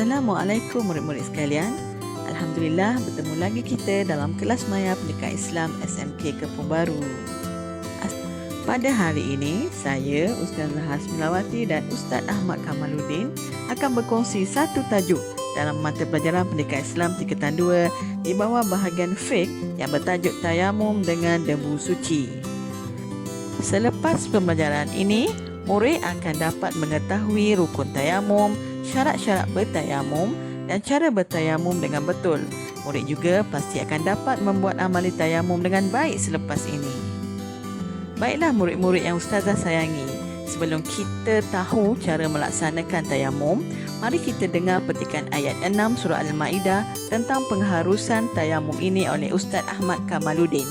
Assalamualaikum murid-murid sekalian. Alhamdulillah bertemu lagi kita dalam kelas maya Pendidikan Islam SMK Kepong Baru. Pada hari ini, saya Ustazah Hasmilawati dan Ustaz Ahmad Kamaluddin akan berkongsi satu tajuk dalam mata pelajaran Pendidikan Islam tingkatan 2 di bawah bahagian fiqh yang bertajuk Tayamum dengan Debu Suci. Selepas pembelajaran ini, murid akan dapat mengetahui rukun tayamum, syarat-syarat bertayamum dan cara bertayamum dengan betul. Murid juga pasti akan dapat membuat amali tayamum dengan baik selepas ini. Baiklah murid-murid yang Ustazah sayangi, sebelum kita tahu cara melaksanakan tayamum, mari kita dengar petikan ayat 6 surah Al-Ma'idah tentang pengharusan tayamum ini oleh Ustaz Ahmad Kamaluddin.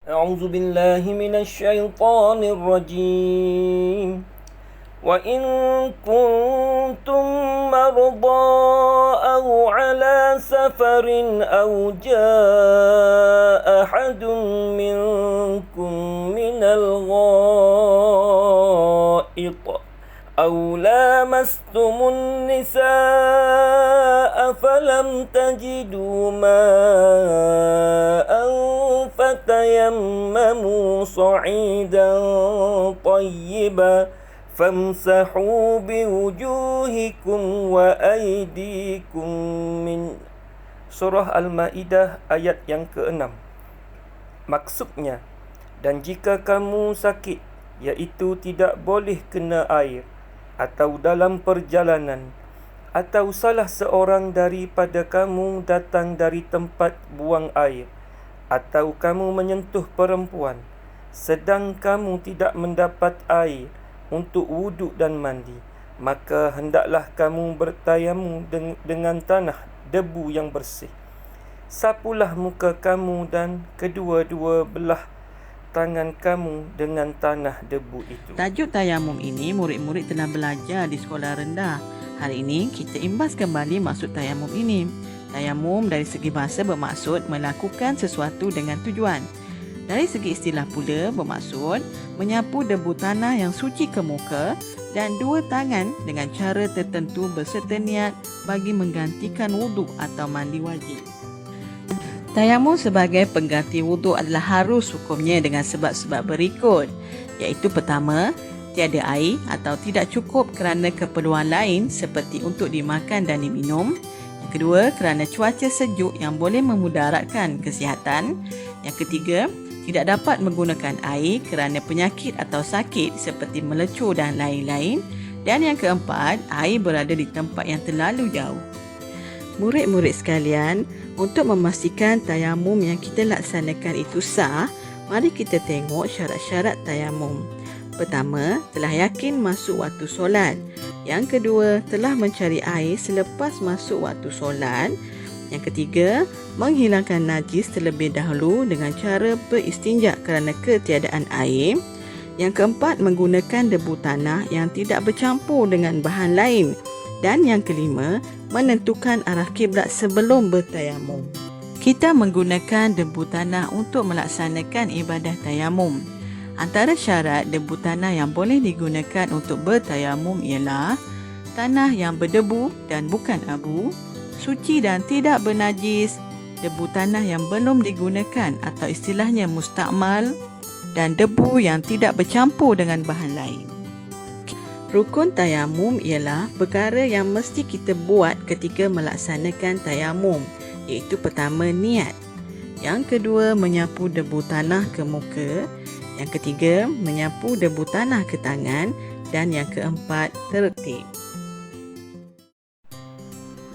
أعوذ بالله من الشيطان الرجيم وإن كنتم مرضى أو على سفر أو جاء أحد منكم من الغائط أو لامستم النساء فلم تجدوا ماء فتيمموا صعيدا طيبا فامسحوا بوجوهكم وأيديكم من Surah Al-Ma'idah ayat yang ke-6. Maksudnya, dan jika kamu sakit, iaitu tidak boleh kena air, atau dalam perjalanan, atau salah seorang daripada kamu datang dari tempat buang air, atau kamu menyentuh perempuan, sedang kamu tidak mendapat air untuk wuduk dan mandi, maka hendaklah kamu bertayamum dengan tanah debu yang bersih. Sapulah muka kamu dan kedua-dua belah tangan kamu dengan tanah debu itu. Tajuk tayamum ini murid-murid telah belajar di sekolah rendah. Hari ini kita imbas kembali maksud tayamum ini. Tayamum dari segi bahasa bermaksud melakukan sesuatu dengan tujuan. Dari segi istilah pula bermaksud menyapu debu tanah yang suci ke muka dan dua tangan dengan cara tertentu berserta niat bagi menggantikan wuduk atau mandi wajib. Tayamum sebagai pengganti wuduk adalah harus hukumnya dengan sebab-sebab berikut, iaitu pertama, tiada air atau tidak cukup kerana keperluan lain seperti untuk dimakan dan diminum. Yang kedua, kerana cuaca sejuk yang boleh memudaratkan kesihatan. Yang ketiga, tidak dapat menggunakan air kerana penyakit atau sakit seperti melecur dan lain-lain. Dan yang keempat, air berada di tempat yang terlalu jauh. Murid-murid sekalian, untuk memastikan tayamum yang kita laksanakan itu sah, mari kita tengok syarat-syarat tayamum. Pertama, telah yakin masuk waktu solat. Yang kedua, telah mencari air selepas masuk waktu solat. Yang ketiga, menghilangkan najis terlebih dahulu dengan cara beristinja kerana ketiadaan air. Yang keempat, menggunakan debu tanah yang tidak bercampur dengan bahan lain. Dan yang kelima, menentukan arah kiblat sebelum bertayamum. Kita menggunakan debu tanah untuk melaksanakan ibadah tayamum. Antara syarat debu tanah yang boleh digunakan untuk bertayamum ialah tanah yang berdebu dan bukan abu, suci dan tidak bernajis, debu tanah yang belum digunakan atau istilahnya mustakmal, dan debu yang tidak bercampur dengan bahan lain. Rukun tayamum ialah perkara yang mesti kita buat ketika melaksanakan tayamum, iaitu pertama niat. Yang kedua, menyapu debu tanah ke muka. Yang ketiga, menyapu debu tanah ke tangan. Dan yang keempat, tertib.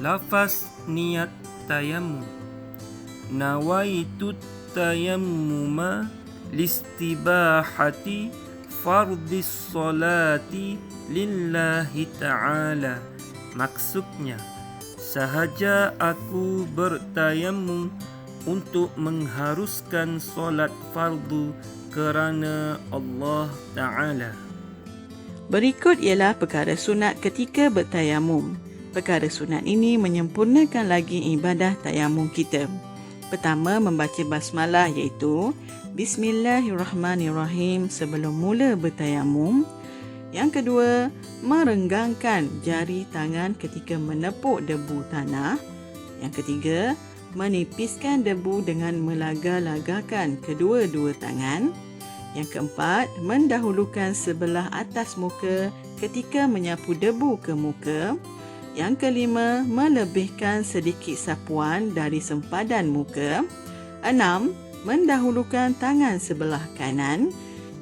Lafaz niat tayamum. Nawaitu tayammuma listibahati fardis solati lillahi ta'ala. Maksudnya, sahaja aku bertayamum untuk mengharuskan solat fardu kerana Allah Ta'ala. Berikut ialah perkara sunat ketika bertayamum. Perkara sunat ini menyempurnakan lagi ibadah tayamum kita. Pertama, membaca basmalah iaitu Bismillahirrahmanirrahim sebelum mula bertayamum. Yang kedua, merenggangkan jari tangan ketika menepuk debu tanah. Yang ketiga, menipiskan debu dengan melaga-lagakan kedua-dua tangan. Yang keempat, mendahulukan sebelah atas muka ketika menyapu debu ke muka. Yang kelima, melebihkan sedikit sapuan dari sempadan muka. 6. Mendahulukan tangan sebelah kanan.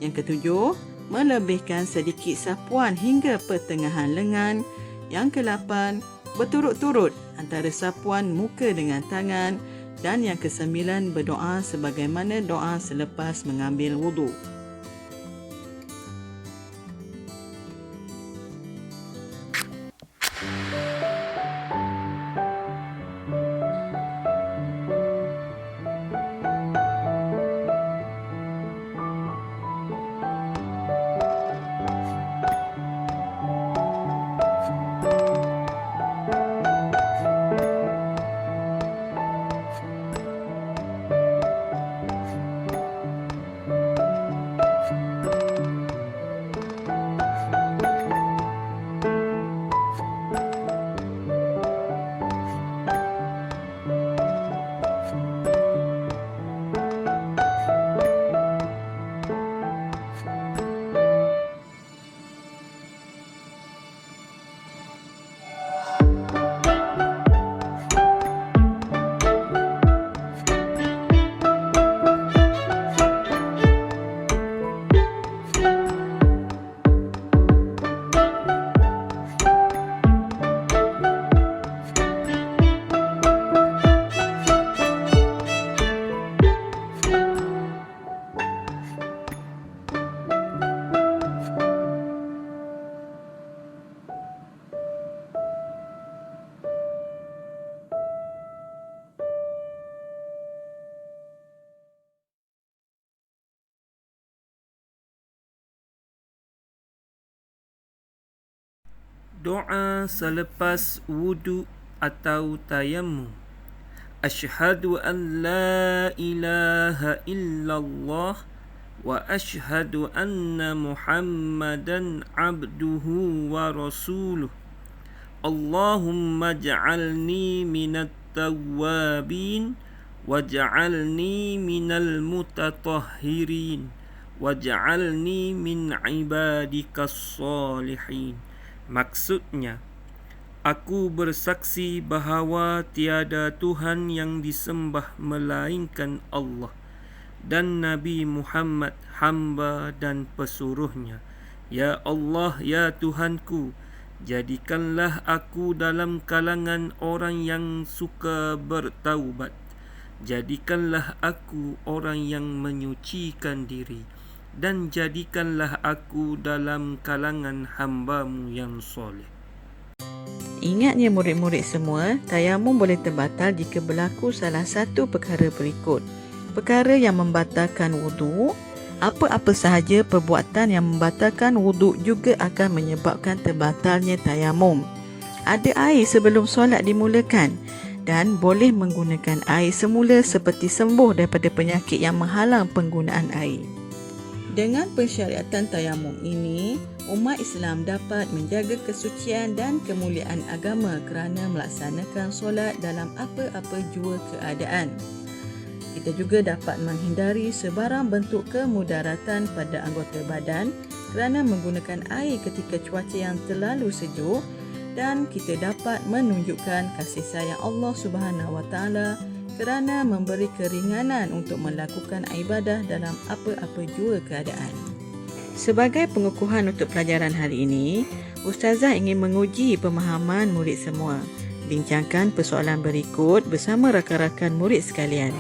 Yang ketujuh, melebihkan sedikit sapuan hingga pertengahan lengan. Yang ke-8, berturut-turut antara sapuan muka dengan tangan. Dan yang ke-9, berdoa sebagaimana doa selepas mengambil wuduk. Doa selepas wuduk atau tayammum. Asyhadu an la ilaha illallah wa asyhadu anna Muhammadan abduhu wa rasuluh. Allahumma ja'alni minat tawwabin waj'alni minal mutatahhirin waj'alni min ibadikas salihin. Maksudnya, aku bersaksi bahawa tiada Tuhan yang disembah melainkan Allah dan Nabi Muhammad hamba dan pesuruhnya. Ya Allah, ya Tuhanku, jadikanlah aku dalam kalangan orang yang suka bertaubat. Jadikanlah aku orang yang menyucikan diri. Dan jadikanlah aku dalam kalangan hamba-Mu yang soleh. Ingatnya murid-murid semua, tayamum boleh terbatal jika berlaku salah satu perkara berikut. Perkara yang membatalkan wuduk. Apa-apa sahaja perbuatan yang membatalkan wuduk juga akan menyebabkan terbatalnya tayamum. Ada air sebelum solat dimulakan dan boleh menggunakan air semula seperti sembuh daripada penyakit yang menghalang penggunaan air. Dengan pensyariatan tayamum ini, umat Islam dapat menjaga kesucian dan kemuliaan agama kerana melaksanakan solat dalam apa-apa jua keadaan. Kita juga dapat menghindari sebarang bentuk kemudaratan pada anggota badan kerana menggunakan air ketika cuaca yang terlalu sejuk, dan kita dapat menunjukkan kasih sayang Allah Subhanahu Wa Taala kerana memberi keringanan untuk melakukan ibadah dalam apa-apa jua keadaan. Sebagai pengukuhan untuk pelajaran hari ini, Ustazah ingin menguji pemahaman murid semua. Bincangkan persoalan berikut bersama rakan-rakan murid sekalian.